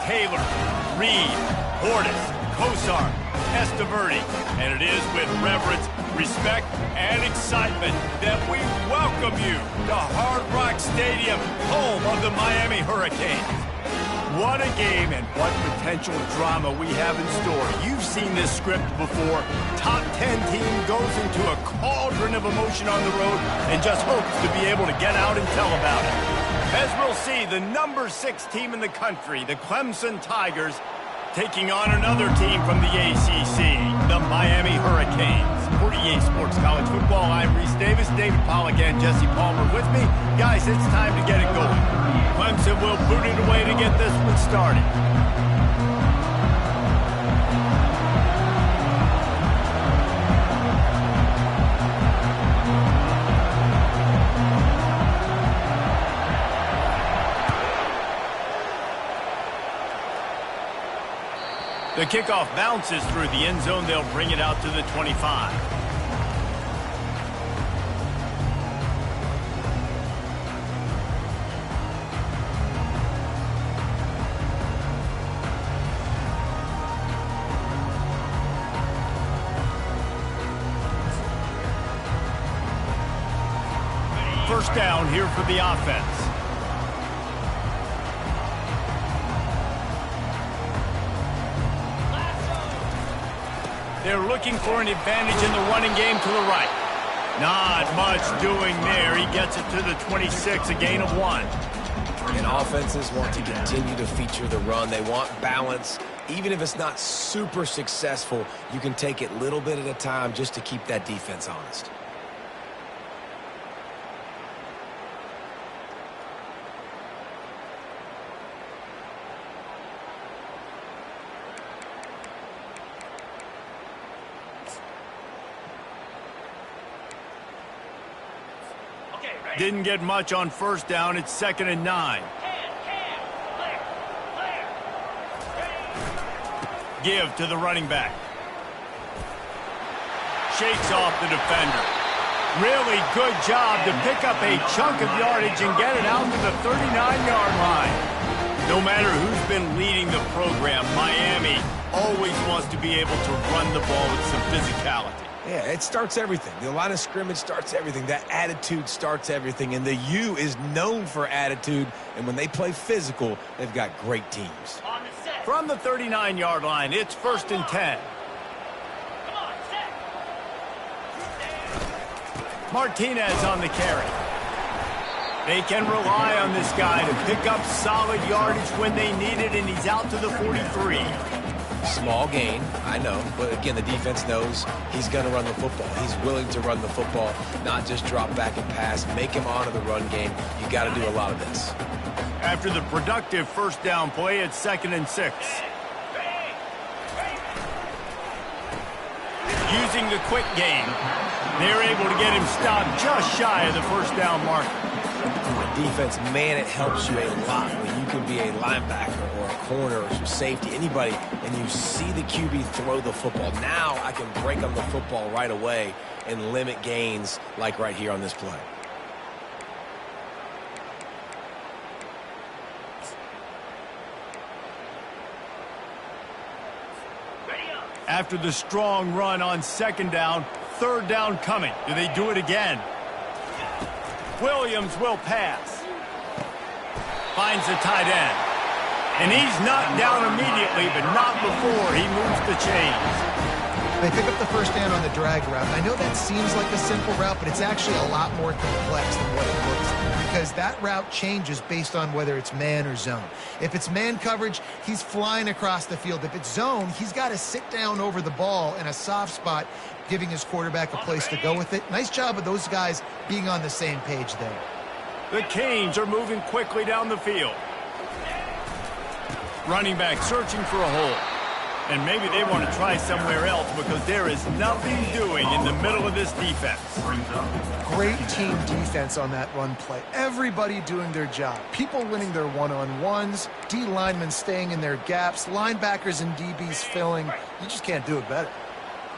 Taylor, Reed, Portis, Kosar, Testaverde. And it is with reverence, respect, and excitement that we welcome you to Hard Rock Stadium, home of the Miami Hurricanes. What a game and what potential drama we have in store. You've seen this script before. Top 10 team goes into a cauldron of emotion on the road and just hopes to be able to get out and tell about it. As we'll see, the number 6 team in the country, the Clemson Tigers, taking on another team from the ACC, the Miami Hurricanes. For EA Sports College Football, I'm Reese Davis, David Pollack, and Jesse Palmer with me. Guys, it's time to get it going. Clemson will boot it away to get this one started. The kickoff bounces through the end zone. They'll bring it out to the 25. First down here for the offense. They're looking for an advantage in the running game to the right. Not much doing there. He gets it to the 26, a gain of 1. And offenses want to continue to feature the run. They want balance. Even if it's not super successful, you can take it a little bit at a time just to keep that defense honest. Didn't get much on first down. It's 2nd and 9. Give to the running back. Shakes off the defender. Really good job to pick up a chunk of yardage and get it out to the 39-yard line. No matter who's been leading the program, Miami always wants to be able to run the ball with some physicality. Yeah, it starts everything. The line of scrimmage starts everything. That attitude starts everything. And the U is known for attitude. And when they play physical, they've got great teams. From the 39-yard line, it's 1st and 10. Martinez on the carry. They can rely on this guy to pick up solid yardage when they need it, and he's out to the 43. Small gain, I know, but again, the defense knows he's going to run the football. He's willing to run the football, not just drop back and pass, make him honor the run game. You got to do a lot of this. After the productive first down play, it's 2nd and 6. Using the quick game, they're able to get him stopped just shy of the first down marker. Defense, man, it helps you a lot when you can be a linebacker or a corner or some safety, anybody, and you see the QB throw the football. Now I can break on the football right away and limit gains like right here on this play. After the strong run on 2nd down, 3rd down coming. Do they do it again? Williams will pass. Finds the tight end. And he's knocked down immediately, but not before he moves the chains. They pick up the first down on the drag route. I know that seems like a simple route, but it's actually a lot more complex than what it looks like, because that route changes based on whether it's man or zone. If it's man coverage, he's flying across the field. If it's zone, he's got to sit down over the ball in a soft spot, giving his quarterback a place to go with it. Nice job of those guys being on the same page there. The Canes are moving quickly down the field. Running back searching for a hole. And maybe they want to try somewhere else because there is nothing doing in the middle of this defense. Great team defense on that run play. Everybody doing their job. People winning their one-on-ones, D linemen staying in their gaps, linebackers and DBs filling. You just can't do it better.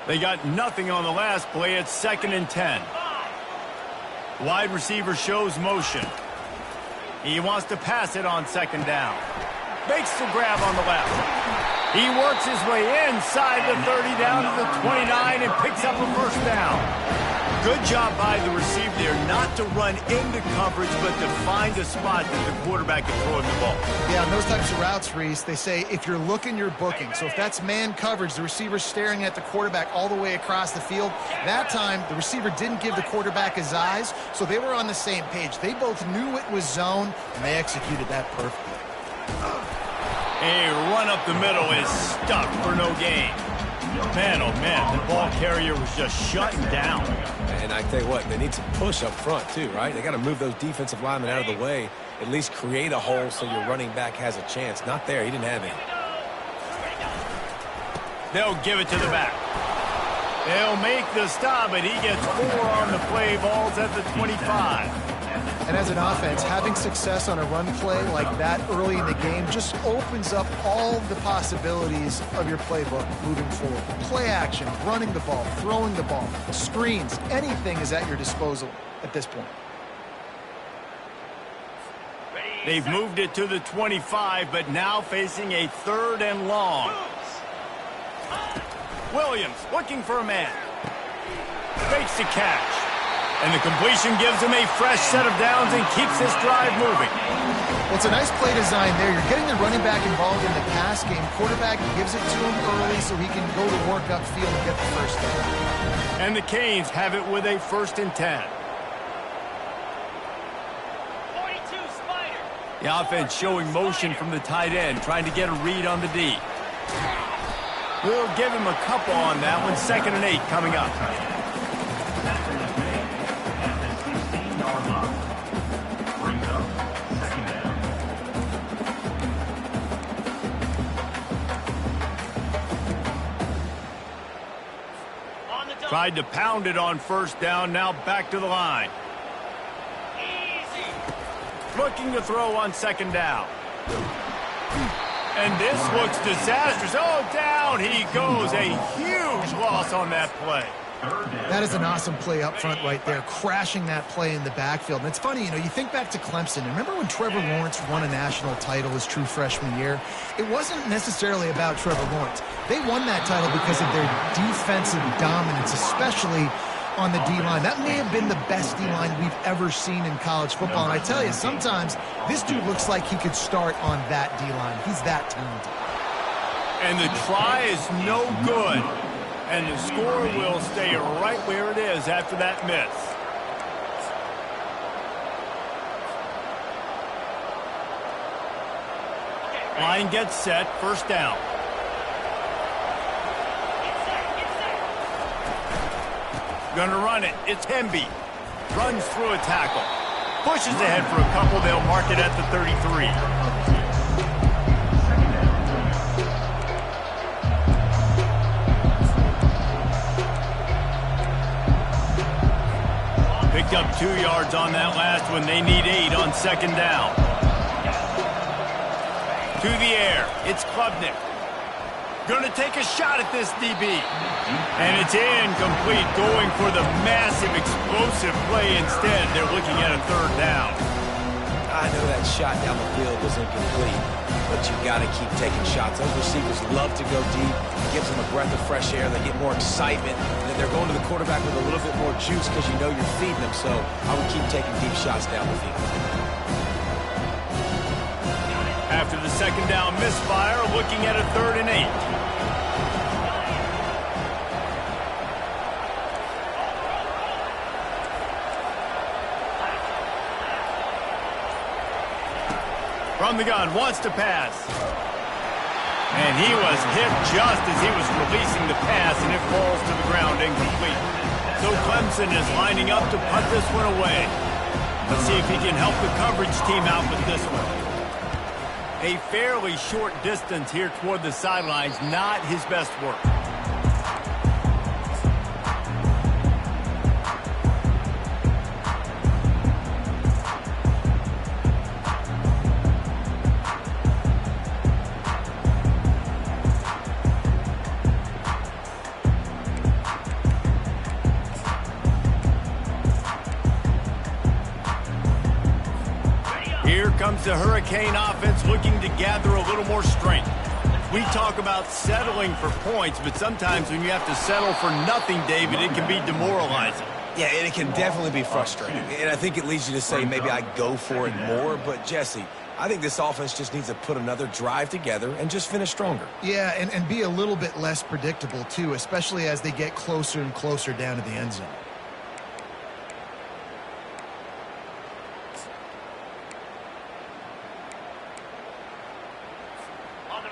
They got nothing on the last play. It's 2nd and 10. Wide receiver shows motion. He wants to pass it on 2nd down. Makes the grab on the left. He works his way inside the 30 down to the 29 and picks up a first down. Good job by the receiver there not to run into coverage, but to find a spot that the quarterback can throw him the ball. Yeah, on those types of routes, Reese, they say if you're looking, you're booking. So if that's man coverage, the receiver's staring at the quarterback all the way across the field. That time, the receiver didn't give the quarterback his eyes, so they were on the same page. They both knew it was zone, and they executed that perfectly. A run up the middle is stuck for no gain. Man, oh man, the ball carrier was just shutting down. And I tell you what, they need some push up front too, right? They got to move those defensive linemen out of the way, at least create a hole so your running back has a chance. Not there, he didn't have any. They'll give it to the back. They'll make the stop, and he gets 4 on the play. Ball's at the 25. And as an offense, having success on a run play like that early in the game just opens up all the possibilities of your playbook moving forward. Play action, running the ball, throwing the ball, screens, anything is at your disposal at this point. They've moved it to the 25, but now facing a 3rd and long. Williams looking for a man. Fakes the catch. And the completion gives him a fresh set of downs and keeps this drive moving. Well, it's a nice play design there. You're getting the running back involved in the pass game. Quarterback gives it to him early so he can go to work upfield and get the first down. And the Canes have it with a 1st and 10. 42 Spider. The offense showing motion from the tight end, trying to get a read on the D. We'll give him a couple on that one. 2nd and 8 coming up. Tried to pound it on 1st down, now back to the line. Easy. Looking to throw on 2nd down. And this looks disastrous. Oh, down he goes. A huge loss on that play. That is an awesome play up front right there, crashing that play in the backfield. And it's funny, you know, you think back to Clemson. And remember when Trevor Lawrence won a national title his true freshman year? It wasn't necessarily about Trevor Lawrence. They won that title because of their defensive dominance, especially on the D-line. That may have been the best D-line we've ever seen in college football. And I tell you, sometimes this dude looks like he could start on that D-line. He's that talented. And the try is no good. And the score will stay right where it is after that miss. Line gets set, 1st down. Gonna run it. It's Hemby. Runs through a tackle. Pushes ahead for a couple. They'll mark it at the 33. Picked up 2 yards on that last one. They need 8 on 2nd down. To the air. It's Klubnik. Going to take a shot at this DB. And it's incomplete. Going for the massive explosive play instead. They're looking at a 3rd down. I know that shot down the field was incomplete, but you got to keep taking shots. Those receivers love to go deep. It gives them a breath of fresh air. They get more excitement. And they're going to the quarterback with a little bit more juice because you know you're feeding them. So I would keep taking deep shots down the field. After the 2nd down misfire, looking at a 3rd and 8. From the gun, wants to pass. And he was hit just as he was releasing the pass, and it falls to the ground incomplete. So Clemson is lining up to punt this one away. Let's see if he can help the coverage team out with this one. A fairly short distance here toward the sidelines, not his best work. comes the Hurricane offense looking to gather a little more strength. We talk about settling for points, but sometimes when you have to settle for nothing, David, it can be demoralizing. Yeah, and it can definitely be frustrating. And I think it leads you to say maybe I go for it more. But, Jesse, I think this offense just needs to put another drive together and just finish stronger. Yeah, and be a little bit less predictable, too, especially as they get closer and closer down to the end zone.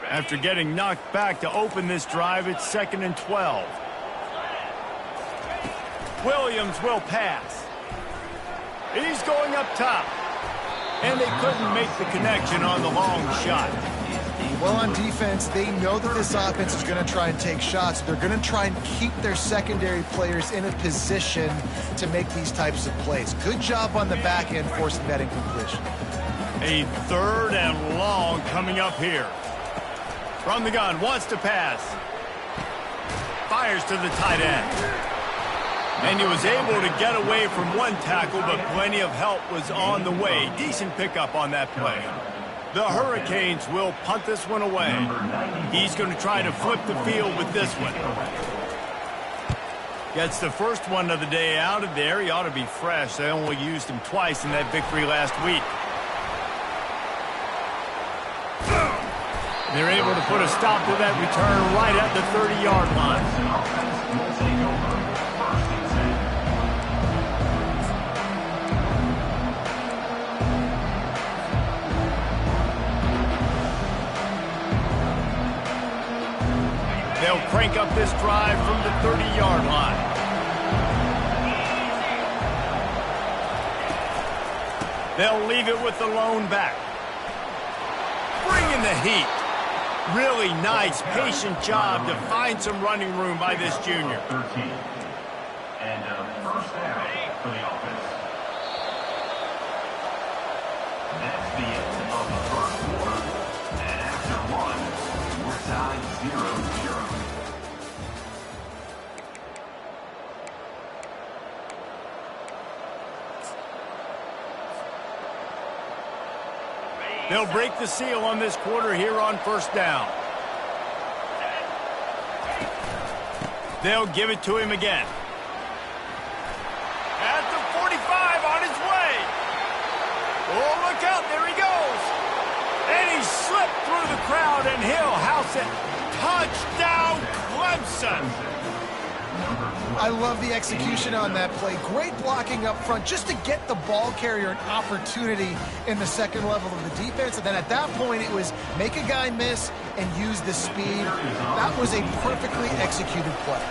After getting knocked back to open this drive, it's 2nd and 12. Williams will pass. He's going up top. And they couldn't make the connection on the long shot. Well, on defense, they know that this offense is going to try and take shots. They're going to try and keep their secondary players in a position to make these types of plays. Good job on the back end forcing that incompletion. A 3rd and long coming up here. From the gun, wants to pass. Fires to the tight end. And he was able to get away from one tackle, but plenty of help was on the way. Decent pickup on that play. The Hurricanes will punt this one away. He's going to try to flip the field with this one. Gets the first one of the day out of there. He ought to be fresh. They only used him twice in that victory last week. They're able to put a stop to that return right at the 30-yard line. They'll crank up this drive from the 30-yard line. They'll leave it with the lone back. Bringing the heat. Really nice, patient job to find some running room by this junior. 13. And first down for the offense. That's the end of the first quarter. And after one, we're tied 0-0. They'll break the seal on this quarter here on first down. They'll give it to him again. At the 45, on his way. Oh, look out, there he goes. And he slipped through the crowd, and he'll house it. Touchdown, Clemson. I love the execution on that play. Great blocking up front just to get the ball carrier an opportunity in the second level of the defense. And then at that point, it was make a guy miss and use the speed. That was a perfectly executed play.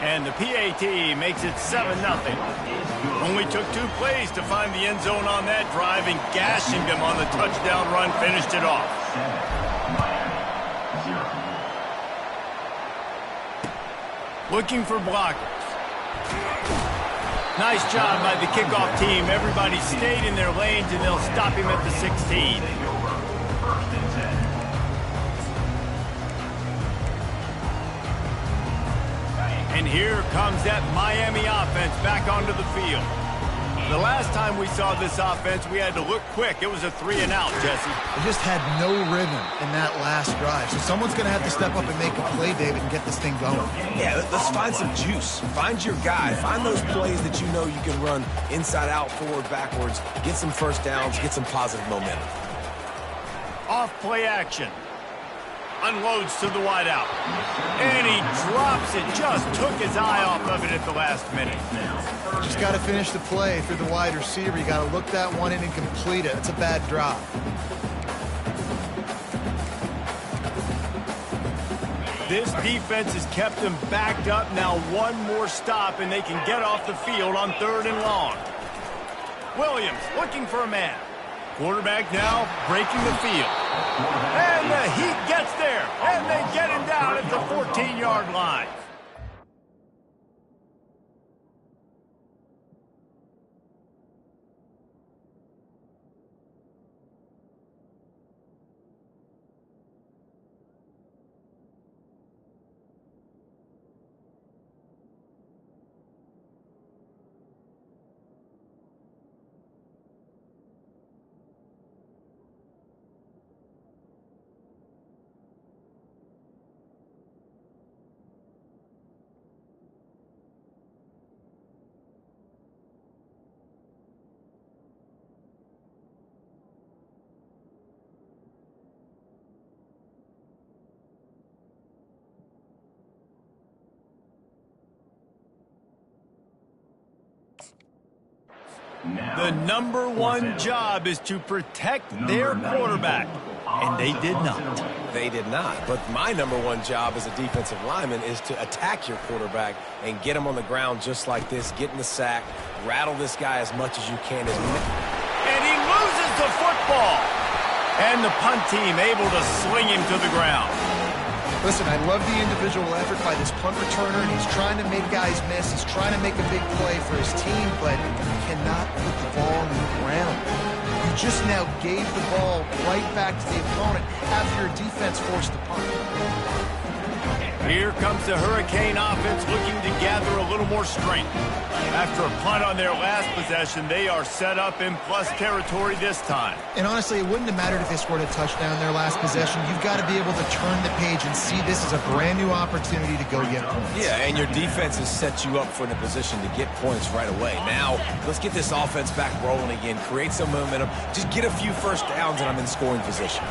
And the PAT makes it 7-0. Only took 2 plays to find the end zone on that drive, and gashing them on the touchdown run finished it off. Looking for blockers. Nice job by the kickoff team. Everybody stayed in their lanes, and they'll stop him at the 16. And here comes that Miami offense back onto the field. The last time we saw this offense, we had to look quick. It was a 3-and-out, Jesse. They just had no rhythm in that last drive. So someone's going to have to step up and make a play, David, and get this thing going. Yeah, let's find some juice. Find your guy. Find those plays that you know you can run inside out, forward, backwards. Get some first downs. Get some positive momentum. Off play action. Unloads to the wideout. And he drops it. Just took his eye off of it at the last minute. Just got to finish the play through the wide receiver. You got to look that one in and complete it. It's a bad drop. This defense has kept them backed up. Now one more stop, and they can get off the field on 3rd and long. Williams looking for a man. Quarterback now breaking the field. And the Heat gets there, and they get him down at the 14-yard line. The number one job is to protect their quarterback, and they did not. They did not. But my number one job as a defensive lineman is to attack your quarterback and get him on the ground just like this, get in the sack, rattle this guy as much as you can. And he loses the football. And the punt team able to sling him to the ground. Listen, I love the individual effort by this punt returner, and he's trying to make guys miss. He's trying to make a big play for his team, but he cannot put the ball on the ground. You just now gave the ball right back to the opponent after your defense forced the punt. Here comes the Hurricane offense looking to gather a little more strength. After a punt on their last possession, they are set up in plus territory this time. And honestly, it wouldn't have mattered if they scored a touchdown their last possession. You've got to be able to turn the page and see this as a brand new opportunity to go get points. Yeah, and your defense has set you up for the position to get points right away. Now, let's get this offense back rolling again, create some momentum, just get a few first downs, and I'm in scoring position.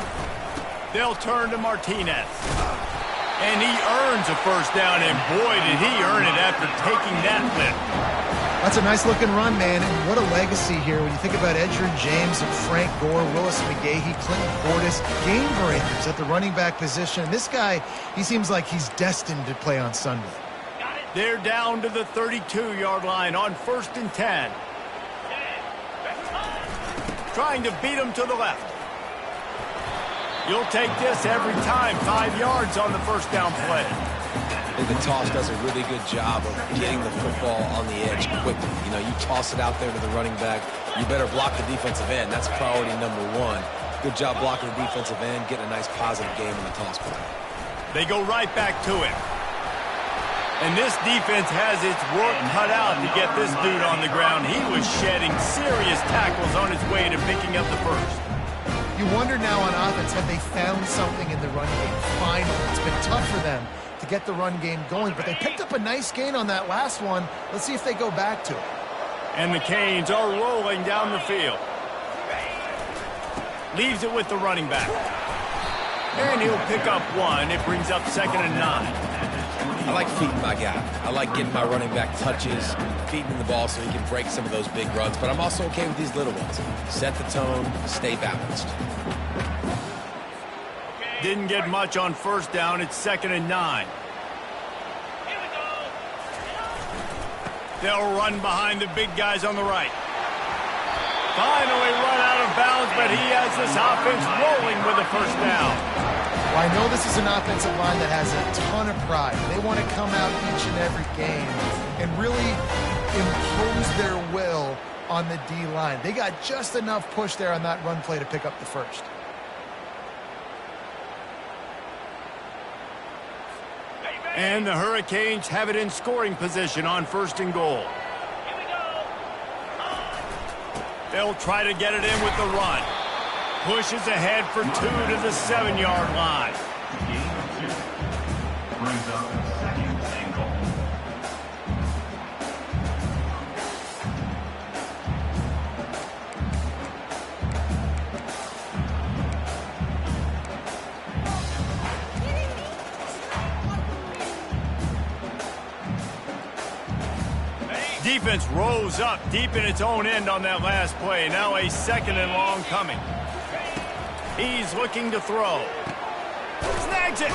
They'll turn to Martinez. And he earns a first down, and boy, did he earn it after taking that lift. That's a nice-looking run, man, and what a legacy here when you think about Edgerrin James and Frank Gore, Willis McGahee, Clinton Portis, game breakers at the running back position. And this guy, he seems like he's destined to play on Sunday. They're down to the 32-yard line on 1st and 10. Trying to beat him to the left. You'll take this every time. 5 yards on the first down play. I think the toss does a really good job of getting the football on the edge quickly. You know, you toss it out there to the running back. You better block the defensive end. That's priority number one. Good job blocking the defensive end, getting a nice positive game in the toss play. They go right back to it. And this defense has its work cut out to get this dude on the ground. He was shedding serious tackles on his way to picking up the first. You wonder now on offense, have they found something in the run game? Finally, it's been tough for them to get the run game going, but they picked up a nice gain on that last one. Let's see if they go back to it. And the Canes are rolling down the field. Leaves it with the running back. And he'll pick up one. It brings up 2nd and 9. I like feeding my guy. I like getting my running back touches, feeding him the ball so he can break some of those big runs. But I'm also okay with these little ones. Set the tone, stay balanced. Didn't get much on 1st down. It's 2nd and 9. They'll run behind the big guys on the right. Finally run out of bounds, but he has this offense rolling with a first down. Well, I know this is an offensive line that has a ton of pride. They want to come out each and every game and really impose their will on the D-line. They got just enough push there on that run play to pick up the first. And the Hurricanes have it in scoring position on 1st and goal. They'll try to get it in with the run. Pushes ahead for 2 to the 7-yard line. Brings up 2nd and goal. Defense rose up deep in its own end on that last play. Now a 2nd and long coming. He's looking to throw. Snags it.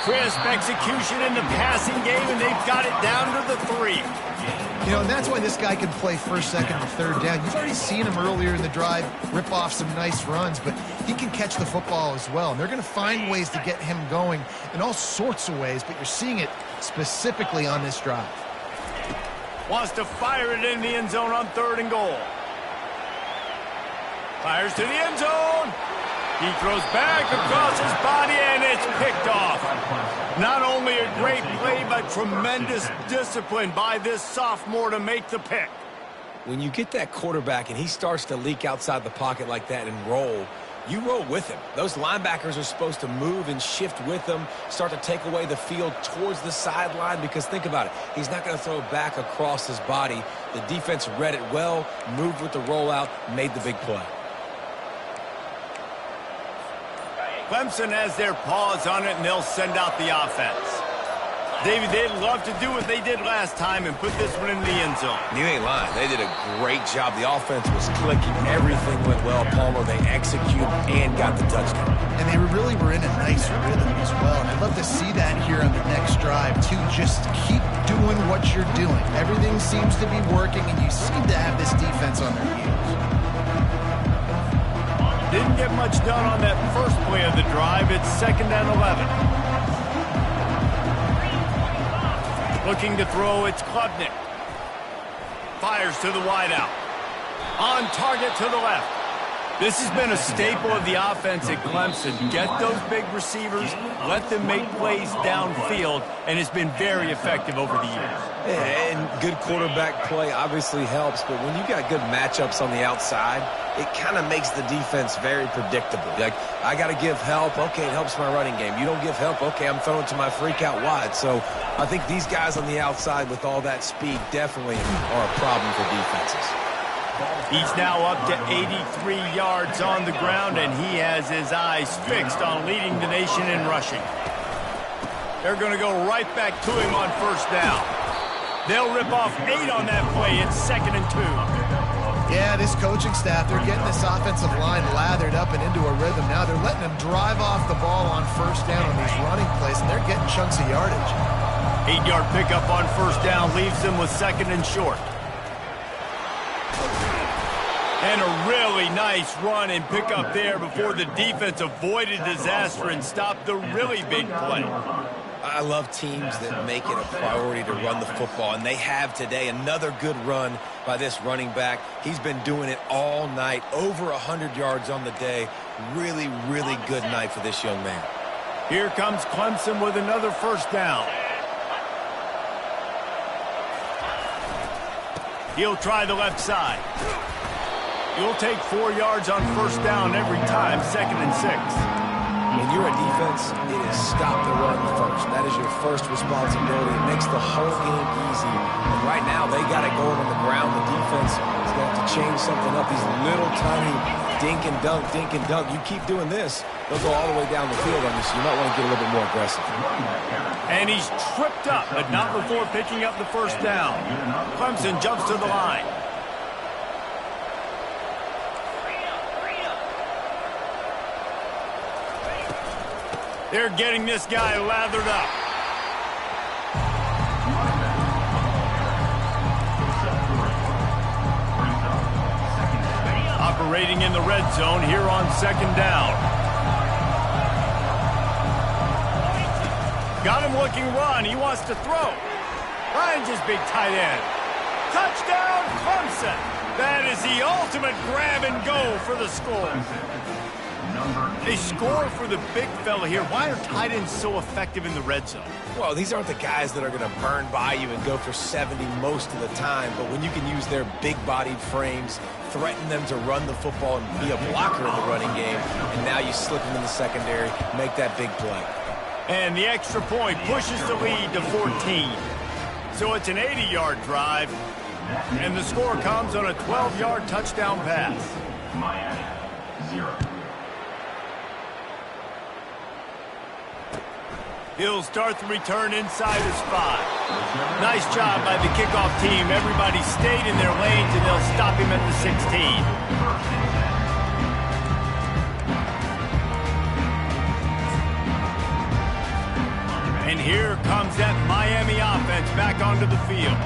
Crisp execution in the passing game, and they've got it down to the 3. You know, and that's why this guy can play 1st, 2nd, and 3rd down. You've already seen him earlier in the drive rip off some nice runs, but he can catch the football as well. And they're going to find ways to get him going in all sorts of ways, but you're seeing it specifically on this drive. Wants to fire it in the end zone on 3rd and goal. Fires to the end zone. He throws back across his body, and it's picked off. Not only a great play, but tremendous discipline by this sophomore to make the pick. When you get that quarterback and he starts to leak outside the pocket like that and roll, you roll with him. Those linebackers are supposed to move and shift with him, start to take away the field towards the sideline, because think about it. He's not going to throw back across his body. The defense read it well, moved with the rollout, made the big play. Clemson has their paws on it, and they'll send out the offense. David, they'd love to do what they did last time and put this one in the end zone. You ain't lying. They did a great job. The offense was clicking. Everything went well. Palmer, they executed and got the touchdown. And they really were in a nice rhythm as well. And I'd love to see that here on the next drive, too. Just keep doing what you're doing. Everything seems to be working, and you seem to have this defense on their heels. Didn't get much done on that first play of the drive. It's 2nd and 11. Looking to throw, it's Klubnik. Fires to the wideout. On target to the left. This has been a staple of the offense at Clemson. Get those big receivers, let them make plays downfield, and it's been very effective over the years. Yeah, and good quarterback play obviously helps, but when you got good matchups on the outside, it kind of makes the defense very predictable. Like, I got to give help. Okay, it helps my running game. You don't give help. Okay, I'm throwing to my freak out wide. So I think these guys on the outside with all that speed definitely are a problem for defenses. He's now up to 83 yards on the ground, and he has his eyes fixed on leading the nation in rushing. They're going to go right back to him on 1st down. They'll rip off 8 on that play. It's 2nd and 2. Yeah, this coaching staff, they're getting this offensive line lathered up and into a rhythm now. They're letting them drive off the ball on 1st down on these running plays, and they're getting chunks of yardage. 8-yard pickup on 1st down leaves them with 2nd and short. And a really nice run and pickup there before the defense avoided disaster and stopped the really big play. I love teams that make it a priority to run the football, and they have today. Another good run by this running back. He's been doing it all night, over 100 yards on the day. Really, really good night for this young man. Here comes Clemson with another 1st down. He'll try the left side. You'll take 4 yards on 1st down every time, 2nd and 6. When you're a defense, it is stop the run first. That is your first responsibility. It makes the whole game easy. And right now, they got it going on the ground. The defense is going to have to change something up. These little tiny dink and dunk, dink and dunk. You keep doing this, they'll go all the way down the field on you, so you might want to get a little bit more aggressive. And he's tripped up, but not before picking up the 1st down. Clemson jumps to the line. They're getting this guy lathered up. Operating in the red zone here on 2nd down. Got him looking run. He wants to throw. Finds his big tight end. Touchdown, Clemson. That is the ultimate grab and go for the score. They score for the big fella here. Why are tight ends so effective in the red zone? Well, these aren't the guys that are going to burn by you and go for 70 most of the time, but when you can use their big-bodied frames, threaten them to run the football and be a blocker in the running game, and now you slip them in the secondary, make that big play. And the extra point pushes the lead to 14. So it's an 80-yard drive, and the score comes on a 12-yard touchdown pass. Miami, 0. He'll start the return inside his 5. Nice job by the kickoff team. Everybody stayed in their lanes, and they'll stop him at the 16. And here comes that Miami offense back onto the field.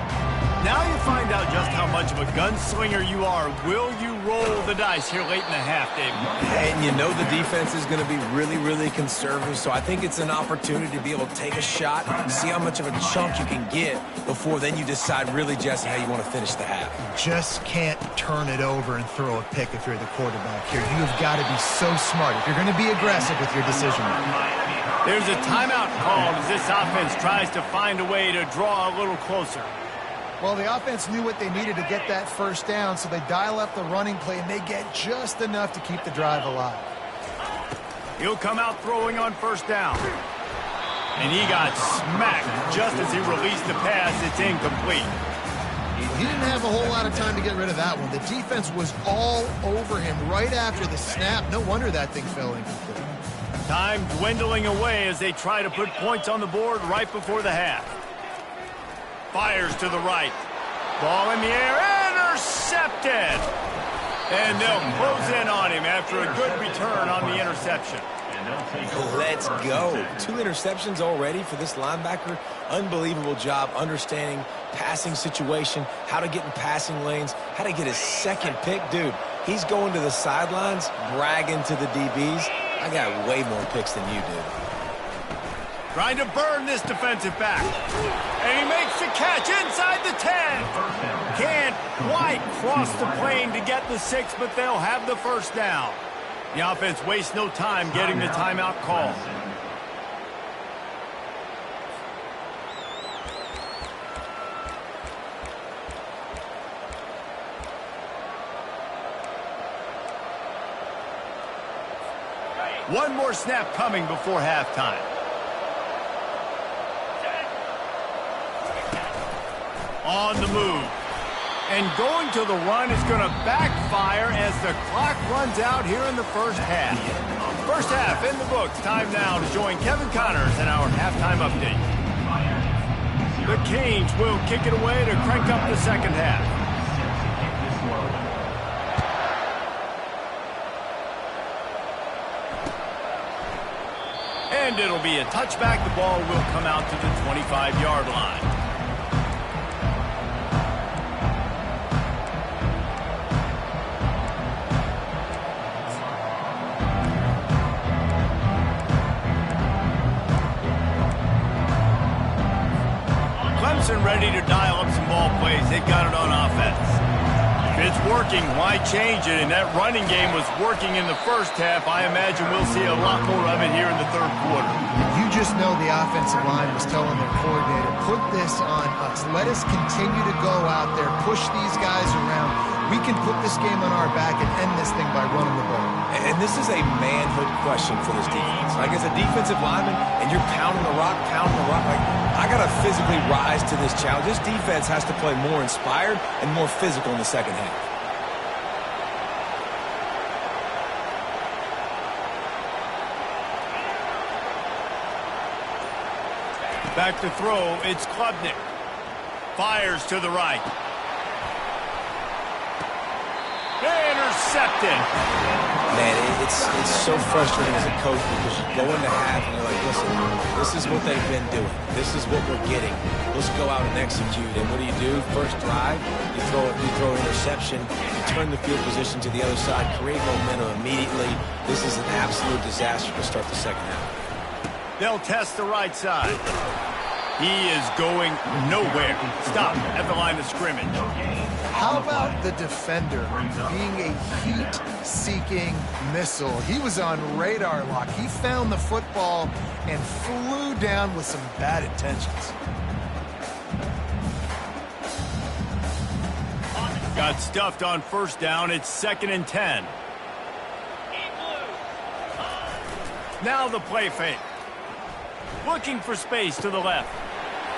Now you find out just how much of a gunslinger you are. Will you roll the dice here late in the half, David? And you know the defense is going to be really, really conservative, so I think it's an opportunity to be able to take a shot, see how much of a chunk you can get before then you decide really, Jesse, how you want to finish the half. Just can't turn it over and throw a pick if you're the quarterback here. You've got to be so smart if you're going to be aggressive with your decision making. There's a timeout called as this offense tries to find a way to draw a little closer. Well, the offense knew what they needed to get that 1st down, so they dial up the running play, and they get just enough to keep the drive alive. He'll come out throwing on 1st down. And he got smacked just as he released the pass. It's incomplete. He didn't have a whole lot of time to get rid of that one. The defense was all over him right after the snap. No wonder that thing fell incomplete. Time dwindling away as they try to put points on the board right before the half. Fires to the right. Ball in the air, intercepted! And they'll close in on him after a good return on the interception. Let's go. 2 interceptions already for this linebacker. Unbelievable job understanding passing situation, how to get in passing lanes, how to get his second pick. Dude, he's going to the sidelines, bragging to the DBs. I got way more picks than you do. Trying to burn this defensive back. And he makes the catch inside the 10. Can't quite cross the plane to get the 6, but they'll have the first down. The offense wastes no time getting the timeout call. One more snap coming before halftime. On the move. And going to the run is going to backfire as the clock runs out here in the first half. First half in the books. Time now to join Kevin Connors in our halftime update. The Canes will kick it away to crank up the second half. And it'll be a touchback. The ball will come out to the 25-yard line. Clemson ready to dial up some ball plays. They've got it on offense. If it's working, why change it? And that running game was working in the first half. I imagine we'll see a lot more of it here in the third quarter. You just know the offensive line was telling their coordinator, put this on us. Let us continue to go out there, push these guys around. We can put this game on our back and end this thing by running the ball. And this is a manhood question for this defense. Like, as a defensive lineman, and you're pounding the rock, like, I got to physically rise to this challenge. This defense has to play more inspired and more physical in the second half. Back to throw, it's Klubnik. Fires to the right. Intercepted. Man, it's so frustrating as a coach because you go into half and you're like, listen, this is what they've been doing. This is what we're getting. Let's go out and execute. And what do? First drive, you throw an interception, you turn the field position to the other side, create momentum immediately. This is an absolute disaster to start the second half. They'll test the right side. He is going nowhere. Stop at the line of scrimmage. How about the defender being a heat-seeking missile? He was on radar lock. He found the football and flew down with some bad intentions. Got stuffed on first down. It's 2nd and 10. Now the play fake. Looking for space to the left.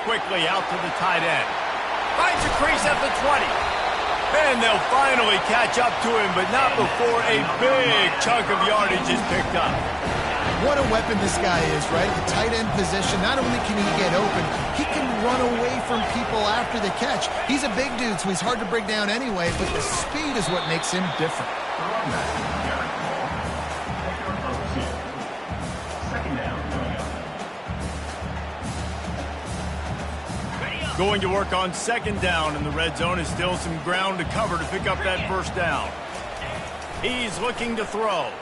Quickly out to the tight end. Finds a crease at the 20. And they'll finally catch up to him, but not before a big chunk of yardage is picked up. What a weapon this guy is, right? The tight end position, not only can he get open, he can run away from people after the catch. He's a big dude, so he's hard to break down anyway, but the speed is what makes him different. Going to work on 2nd down in the red zone. Is still some ground to cover to pick up that first down. He's looking to throw.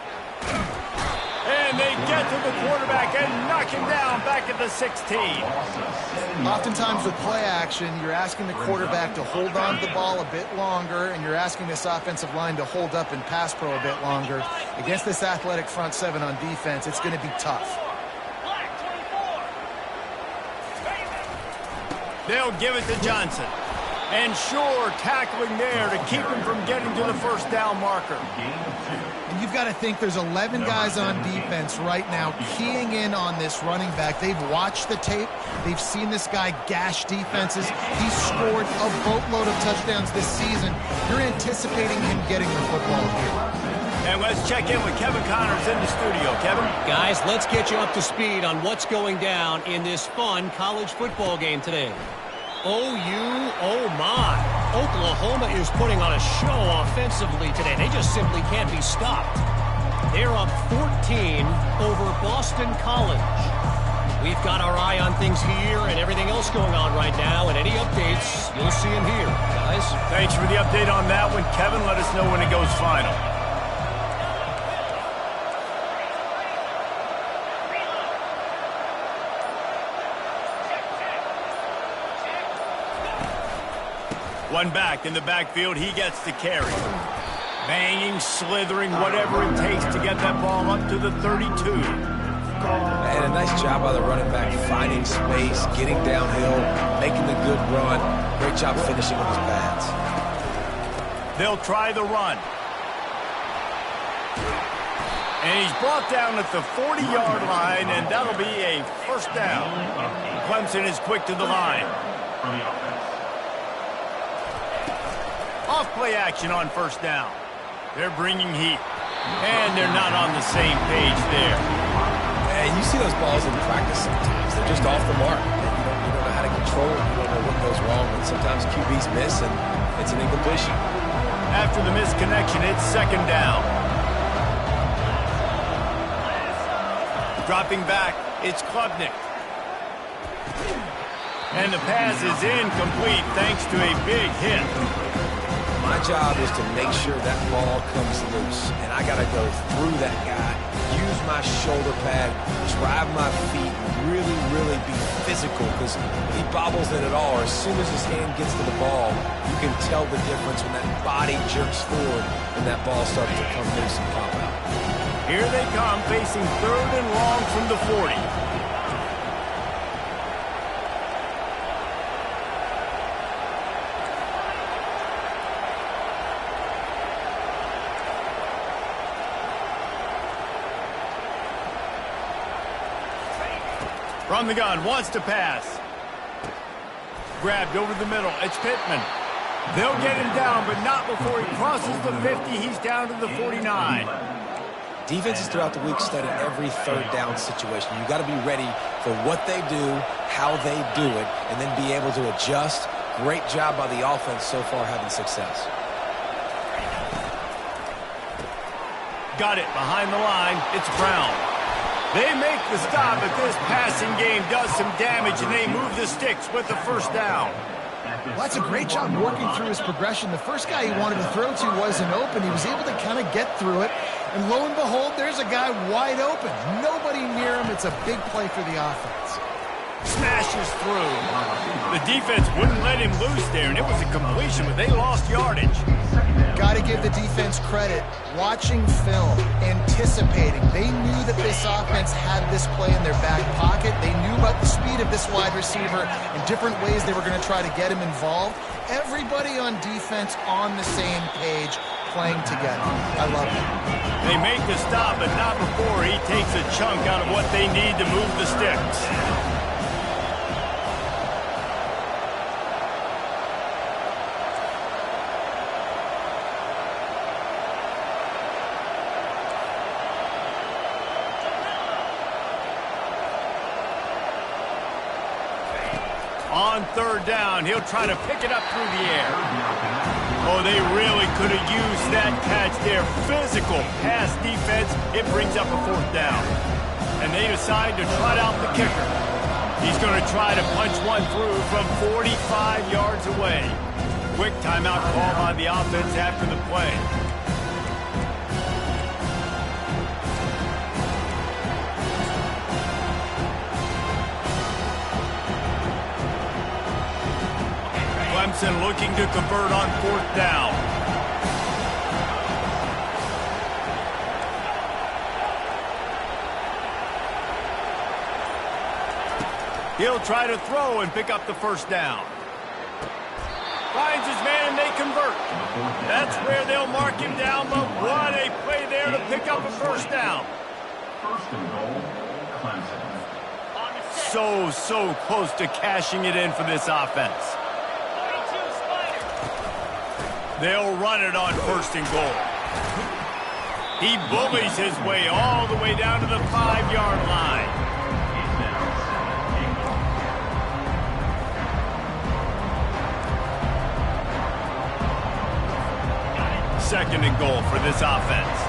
And they get to the quarterback and knock him down back at the 16. Oftentimes with play action, you're asking the quarterback to hold on to the ball a bit longer, and you're asking this offensive line to hold up in pass pro a bit longer. Against this athletic front seven on defense, it's going to be tough. They'll give it to Johnson. And sure, tackling there to keep him from getting to the first down marker. And you've got to think there's 11 guys on defense right now keying in on this running back. They've watched the tape. They've seen this guy gash defenses. He's scored a boatload of touchdowns this season. You're anticipating him getting the football here. And let's check in with Kevin Connors in the studio. Kevin? Guys, let's get you up to speed on what's going down in this fun college football game today. Oh my. Oklahoma is putting on a show offensively today. They just simply can't be stopped. They're up 14 over Boston College. We've got our eye on things here and everything else going on right now, and any updates, you'll see them here, guys. Thanks for the update on that one, Kevin. Let us know when it goes final. One back in the backfield, he gets the carry. Banging, slithering, whatever it takes to get that ball up to the 32. And a nice job by the running back, finding space, getting downhill, making the good run. Great job finishing with his pads. They'll try the run. And he's brought down at the 40-yard line, and that'll be a first down. Clemson is quick to the line. Off play action on first down. They're bringing heat. And they're not on the same page there. And you see those balls in practice sometimes. They're just off the mark. You don't know how to control it. You don't know what goes wrong. And sometimes QBs miss, and it's an incompletion. After the misconnection, it's second down. Dropping back, it's Klubnik. And the pass is incomplete thanks to a big hit. My job is to make sure that ball comes loose, and I got to go through that guy, use my shoulder pad, drive my feet, really, really be physical, because if he bobbles it at all, or as soon as his hand gets to the ball, you can tell the difference when that body jerks forward and that ball starts to come loose and pop out. Here they come, facing third and long from the 40. From the gun, wants to pass. Grabbed over the middle. It's Pittman. They'll get him down, but not before he crosses the 50. He's down to the 49. Defenses throughout the week study every third down situation. You got to be ready for what they do, how they do it, and then be able to adjust. Great job by the offense so far having success. Got it behind the line. It's Brown. They make the stop, but this passing game does some damage, and they move the sticks with the first down. Well, that's a great job working through his progression. The first guy he wanted to throw to wasn't open. He was able to kind of get through it, and lo and behold, there's a guy wide open. Nobody near him. It's a big play for the offense. Smashes through. The defense wouldn't let him loose there, and it was a completion, but they lost yardage. Got to give the defense credit. Watching film, anticipating. They knew that this offense had this play in their back pocket. They knew about the speed of this wide receiver and different ways they were going to try to get him involved. Everybody on defense on the same page, playing together. I love it. They make the stop, but not before he takes a chunk out of what they need to move the sticks. On third down, he'll try to pick it up through the air. Oh, they really could have used that catch there. Physical pass defense. It brings up a fourth down. And they decide to trot out the kicker. He's going to try to punch one through from 45 yards away. Quick timeout call by the offense after the play. Clemson looking to convert on fourth down. He'll try to throw and pick up the first down. Finds his man and they convert. That's where they'll mark him down, but what a play there to pick up a first down. First and goal, Clemson. So close to cashing it in for this offense. They'll run it on first and goal. He bullies his way all the way down to the 5-yard line. Second and goal for this offense.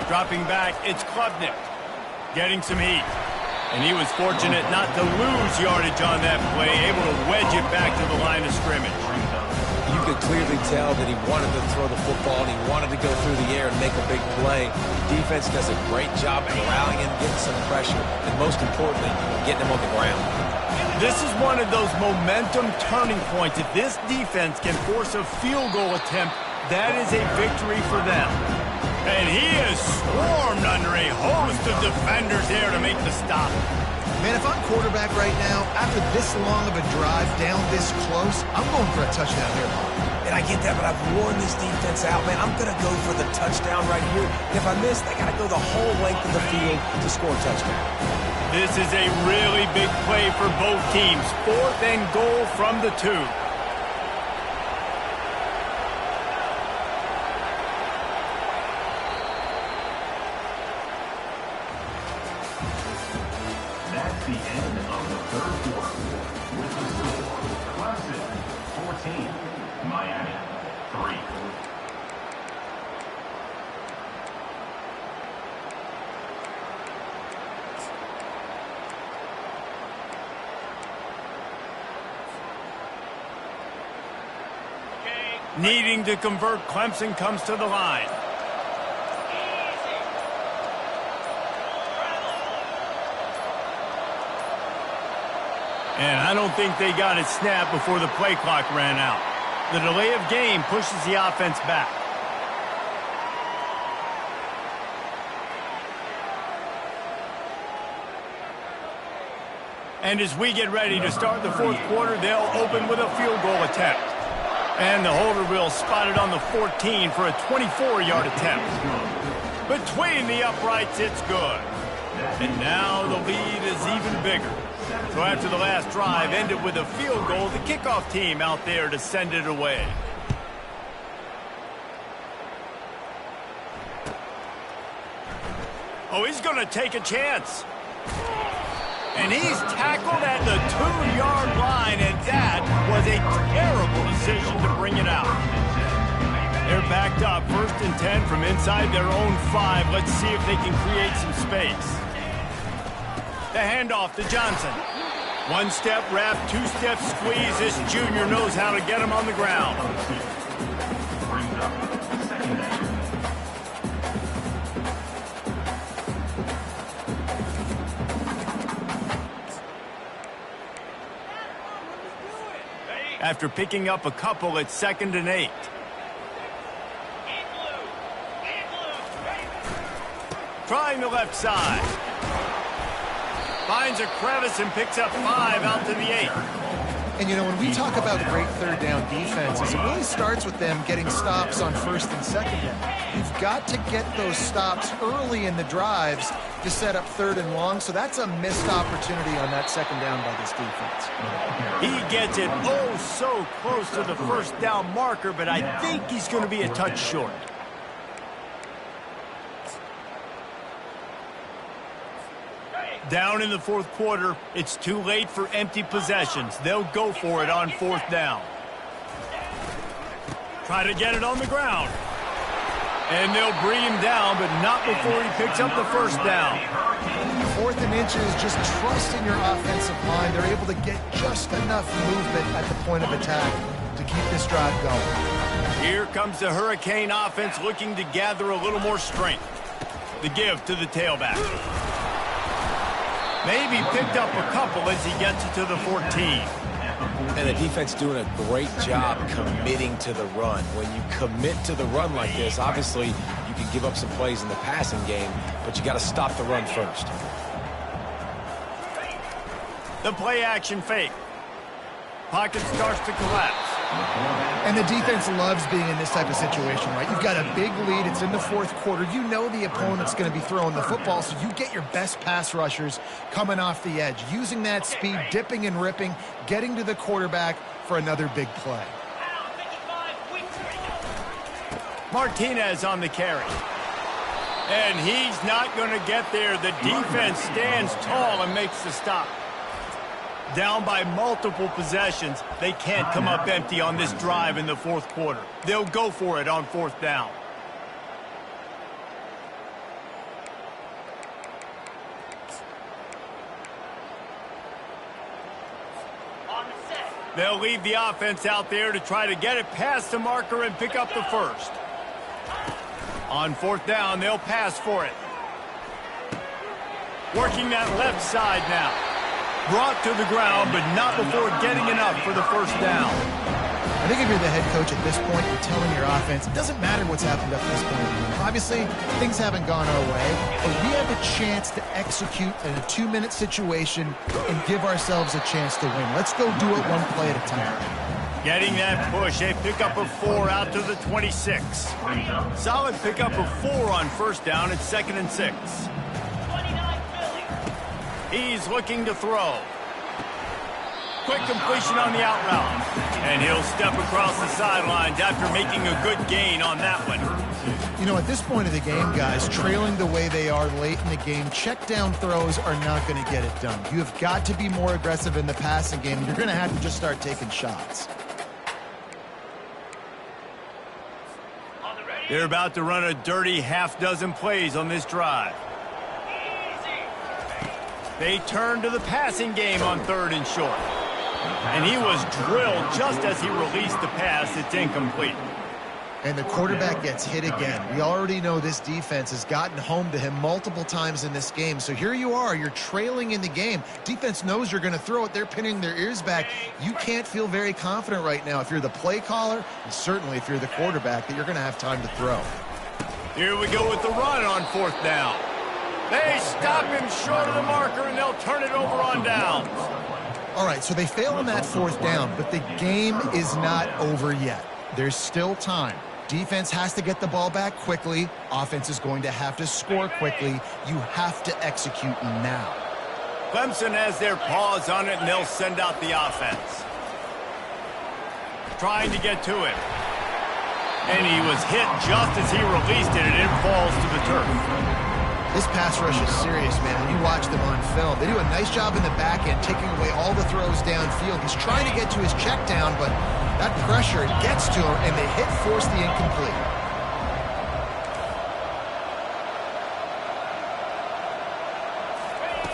Dropping back, it's Klubnik. Getting some heat. And he was fortunate not to lose yardage on that play, able to wedge it back to the line of scrimmage. You could clearly tell that he wanted to throw the football and he wanted to go through the air and make a big play. The defense does a great job at rallying, getting some pressure, and most importantly, getting him on the ground. This is one of those momentum turning points. If this defense can force a field goal attempt, that is a victory for them. And he is swarmed under a host of defenders there to make the stop. Man, if I'm quarterback right now, after this long of a drive down this close, I'm going for a touchdown here. And I get that, but I've worn this defense out, man. I'm going to go for the touchdown right here. If I miss, they got to go the whole length of the field to score a touchdown. This is a really big play for both teams. 4th and goal from the 2. That's the end of the third quarter. With the score, Clemson 14, Miami 3. Needing to convert, Clemson comes to the line. And I don't think they got it snapped before the play clock ran out. The delay of game pushes the offense back. And as we get ready to start the 4th quarter, they'll open with a field goal attempt. And the holder will spot it on the 14 for a 24-yard attempt. Between the uprights, it's good. And now the lead is even bigger. So after the last drive ended with a field goal, the kickoff team out there to send it away. Oh, he's going to take a chance. And he's tackled at the 2-yard line, and that was a terrible decision to bring it out. They're backed up, 1st and 10 from inside their own 5. Let's see if they can create some space. The handoff to Johnson. 1-step wrap, 2-step squeeze. This junior knows how to get him on the ground. After picking up a couple, it's 2nd and 8. Trying the left side. Finds a crevice and picks up 5 out to the 8. And, you know, when we talk about great 3rd down defenses, it really starts with them getting stops on 1st and 2nd down. You've got to get those stops early in the drives to set up 3rd and long, so that's a missed opportunity on that 2nd down by this defense. He gets it oh so close to the 1st down marker, but I think he's going to be a touch short. Down in the 4th quarter, it's too late for empty possessions. They'll go for it on 4th down. Try to get it on the ground. And they'll bring him down, but not before he picks up the 1st down. 4th and inches, just trust in your offensive line. They're able to get just enough movement at the point of attack to keep this drive going. Here comes the Hurricane offense looking to gather a little more strength. The give to the tailback. Maybe picked up a couple as he gets it to the 14. And the defense doing a great job committing to the run. When you commit to the run like this, obviously you can give up some plays in the passing game, but you got to stop the run first. The play action fake. Pocket starts to collapse. And the defense loves being in this type of situation, right? You've got a big lead. It's in the fourth quarter. You know the opponent's going to be throwing the football, so you get your best pass rushers coming off the edge, using that speed, dipping and ripping, getting to the quarterback for another big play. Martinez on the carry. And he's not going to get there. The defense stands tall and makes the stop. Down by multiple possessions, they can't come up empty on this drive in the fourth quarter. They'll go for it on fourth down. They'll leave the offense out there to try to get it past the marker and pick up the first. On fourth down, they'll pass for it. Working that left side now. Brought to the ground, but not before getting enough for the first down. I think if you're the head coach at this point, you're telling your offense, it doesn't matter what's happened up to this point. Obviously, things haven't gone our way, but we have a chance to execute in a 2-minute situation and give ourselves a chance to win. Let's go do it one play at a time. Getting that push, a pickup of 4 out to the 26. Solid pickup of 4 on first down at 2nd and 6. He's looking to throw. Quick completion on the out route. And he'll step across the sidelines after making a good gain on that one. You know, at this point of the game, guys, trailing the way they are late in the game, check down throws are not going to get it done. You have got to be more aggressive in the passing game. You're going to have to just start taking shots. They're about to run a dirty half-dozen plays on this drive. They turn to the passing game on 3rd and short. And he was drilled just as he released the pass. It's incomplete. And the quarterback gets hit again. We already know this defense has gotten home to him multiple times in this game. So here you are. You're trailing in the game. Defense knows you're going to throw it. They're pinning their ears back. You can't feel very confident right now if you're the play caller, and certainly if you're the quarterback, that you're going to have time to throw. Here we go with the run on 4th down. They stop him short of the marker, and they'll turn it over on downs. All right, so they fail on that 4th down, but the game is not over yet. There's still time. Defense has to get the ball back quickly. Offense is going to have to score quickly. You have to execute now. Clemson has their paws on it, and they'll send out the offense. Trying to get to it. And he was hit just as he released it, and it falls to the turf. This pass rush is serious, man. When you watch them on film, they do a nice job in the back end, taking away all the throws downfield. He's trying to get to his check down, but that pressure gets to him, and the hit forced the incomplete.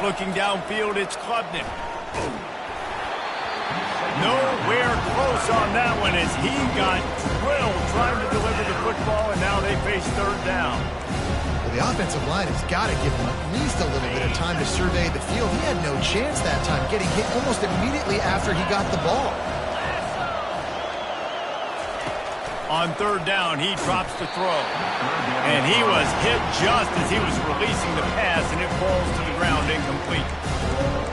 Looking downfield, it's Klubnik. Nowhere close on that one as he got drilled trying to deliver the football, and now they face 3rd down. The offensive line has got to give him at least a little bit of time to survey the field. He had no chance that time, getting hit almost immediately after he got the ball. On 3rd down, he drops to throw. And he was hit just as he was releasing the pass, and it falls to the ground incomplete.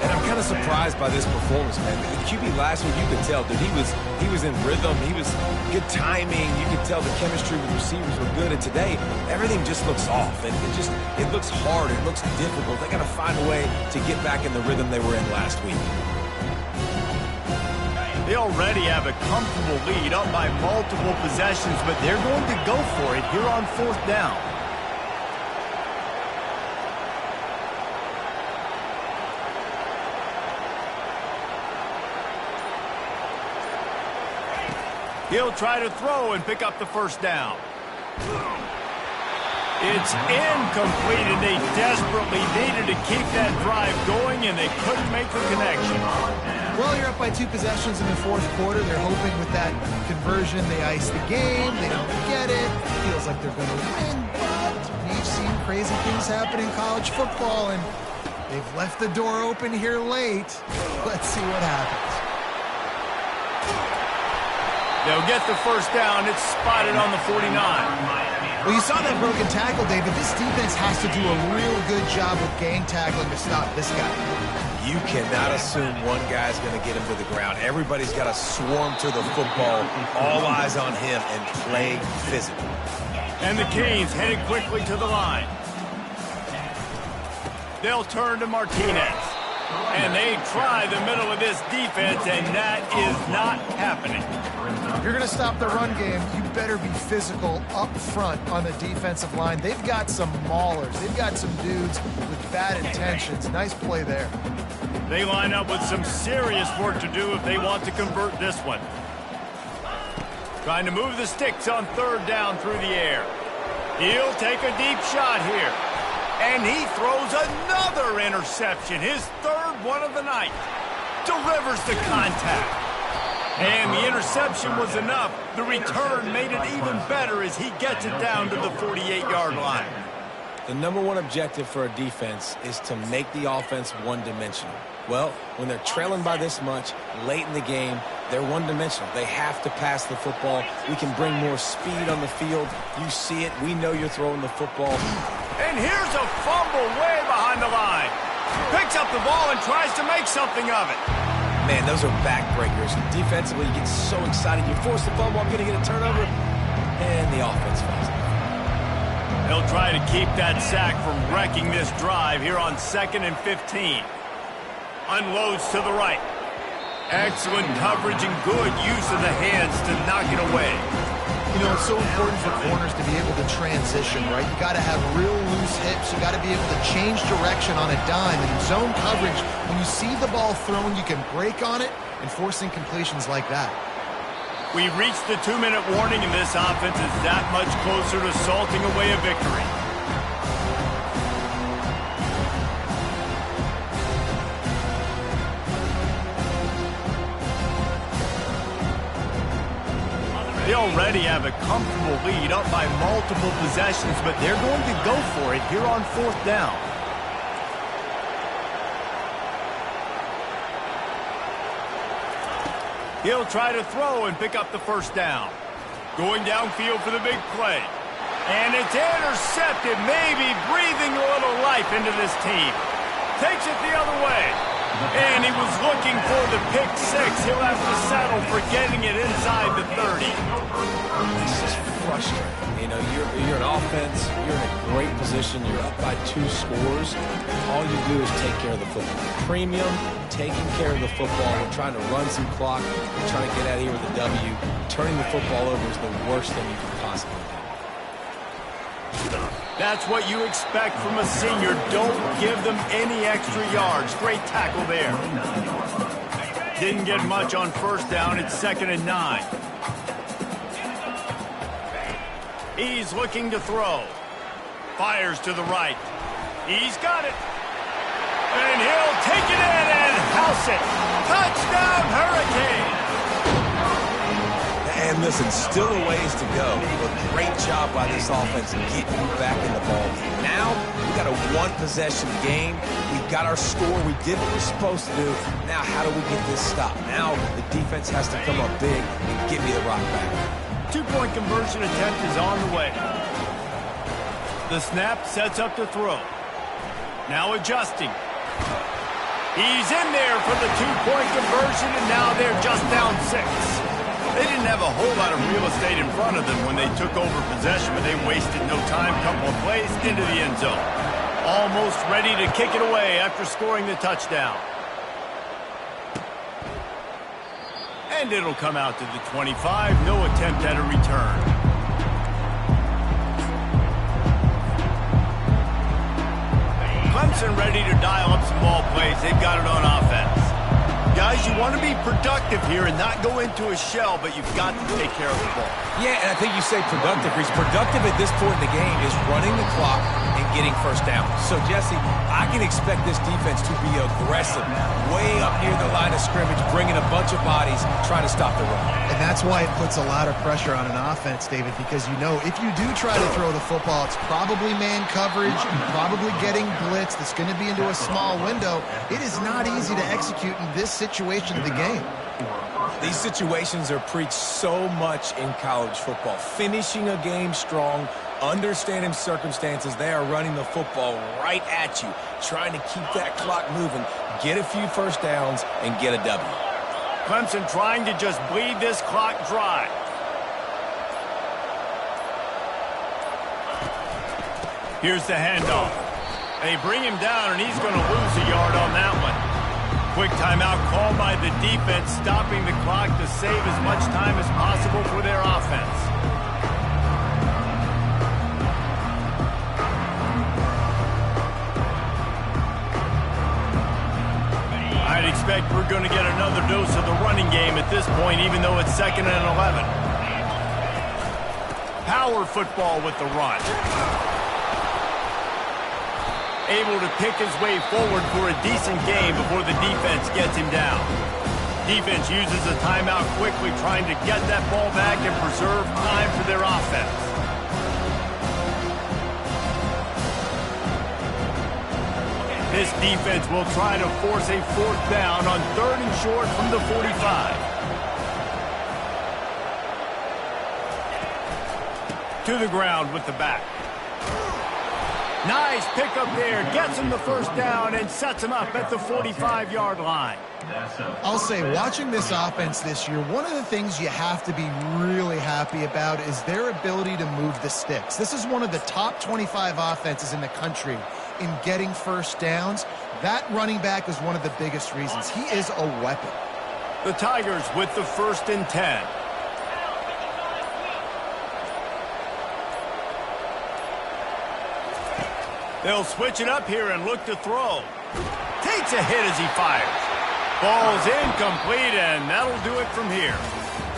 And I'm kind of surprised by this performance, man. The QB last week, you could tell, dude, he was in rhythm. He was good timing. You could tell the chemistry with receivers were good. And today, everything just looks off. And it looks hard. It looks difficult. They got to find a way to get back in the rhythm they were in last week. They already have a comfortable lead up by multiple possessions, but they're going to go for it here on 4th down. He'll try to throw and pick up the first down. It's incomplete, and they desperately needed to keep that drive going, and they couldn't make the connection. Well, you're up by 2 possessions in the fourth quarter. They're hoping with that conversion they ice the game. They don't get it. Feels like they're going to win, but we've seen crazy things happen in college football, and they've left the door open here late. Let's see what happens. They'll get the first down. It's spotted on the 49. Well, you saw that broken tackle, David. This defense has to do a real good job with gang tackling to stop this guy. You cannot assume one guy's going to get him to the ground. Everybody's got to swarm to the football, all eyes on him, and play physical. And the Canes headed quickly to the line. They'll turn to Martinez. And they try the middle of this defense, and that is not happening. If you're going to stop the run game, you better be physical up front on the defensive line. They've got some maulers. They've got some dudes with bad intentions. Nice play there. They line up with some serious work to do if they want to convert this one. Trying to move the sticks on third down through the air. He'll take a deep shot here. And he throws another interception, his third one of the night. Delivers the contact. And the interception was enough. The return made it even better as he gets it down to the 48-yard line. The #1 objective for a defense is to make the offense one-dimensional. Well, when they're trailing by this much late in the game, they're one-dimensional. They have to pass the football. We can bring more speed on the field. You see it. We know you're throwing the football. And here's a fumble way behind the line. Picks up the ball and tries to make something of it. Man, those are backbreakers. Defensively, you get so excited. You force the fumble, I'm going to get a turnover, and the offense falls apart. They'll try to keep that sack from wrecking this drive here on 2nd and 15. Unloads to the right. Excellent coverage and good use of the hands to knock it away. You know, it's so important for corners to be able to transition, right? You got to have real loose hips. You got to be able to change direction on a dime. And in zone coverage, when you see the ball thrown, you can break on it and force incompletions like that. We've reached the 2-minute warning, and this offense is that much closer to salting away a victory. They already have a comfortable lead up by multiple possessions, but they're going to go for it here on 4th down. He'll try to throw and pick up the 1st down. Going downfield for the big play. And it's intercepted, maybe breathing a little life into this team. Takes it the other way. And he was looking for the pick 6. He'll have to settle for getting it inside the 30. This is frustrating. You know, you're an offense. You're in a great position. You're up by 2 scores. All you do is take care of the football. Premium, taking care of the football. We're trying to run some clock. We're trying to get out of here with a W. Turning the football over is the worst thing you can possibly do. That's what you expect from a senior. Don't give them any extra yards. Great tackle there. Didn't get much on 1st down. It's 2nd and 9. He's looking to throw. Fires to the right. He's got it. And he'll take it in and house it. Touchdown, Hurricane. And listen, still a ways to go, but great job by this offense getting you back in the ball game. Now, we got a 1-possession game. We got our score. We did what we're supposed to do. Now, how do we get this stopped? Now, the defense has to come up big and get me the rock back. 2-point conversion attempt is on the way. The snap sets up to throw. Now adjusting. He's in there for the 2-point conversion, and now they're just down 6. They didn't have a whole lot of real estate in front of them when they took over possession, but they wasted no time. Couple of plays into the end zone. Almost ready to kick it away after scoring the touchdown. And it'll come out to the 25. No attempt at a return. Clemson ready to dial up some ball plays. They've got it on offense. Guys, you want to be productive here and not go into a shell, but you've got to take care of the ball. Yeah, and I think you say productive. He's productive at this point in the game is running the clock and getting 1st down. So, Jesse, I can expect this defense to be aggressive, way up near the line of scrimmage, bringing a bunch of bodies, trying to stop the run. And that's why it puts a lot of pressure on an offense, David, because you know if you do try to throw the football, it's probably man coverage, probably getting blitzed. It's going to be into a small window. It is not easy to execute in this situation of the game. These situations are preached so much in college football. Finishing a game strong, Understanding circumstances, they are running the football right at you, trying to keep that clock moving, get a few first downs, and get a W. Clemson trying to just bleed this clock dry. Here's the handoff. They bring him down, and he's going to lose a yard on that one. Quick timeout called by the defense, stopping the clock to save as much time as possible for their offense. I'd expect we're going to get another dose of the running game at this point, even though it's 2nd and 11. Power football with the run. Able to pick his way forward for a decent game before the defense gets him down. Defense uses a timeout quickly, trying to get that ball back and preserve time for their offense. This defense will try to force a 4th down on 3rd and short from the 45. To the ground with the back. Nice pickup there. Gets him the 1st down and sets him up at the 45-yard line. I'll say, watching this offense this year, one of the things you have to be really happy about is their ability to move the sticks. This is one of the top 25 offenses in the country in getting 1st downs. That running back is one of the biggest reasons. He is a weapon. The Tigers with the 1st and 10. They'll switch it up here and look to throw. Takes a hit as he fires. Ball's incomplete, and that'll do it from here.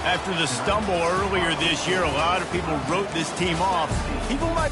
After the stumble earlier this year, a lot of people wrote this team off. People might...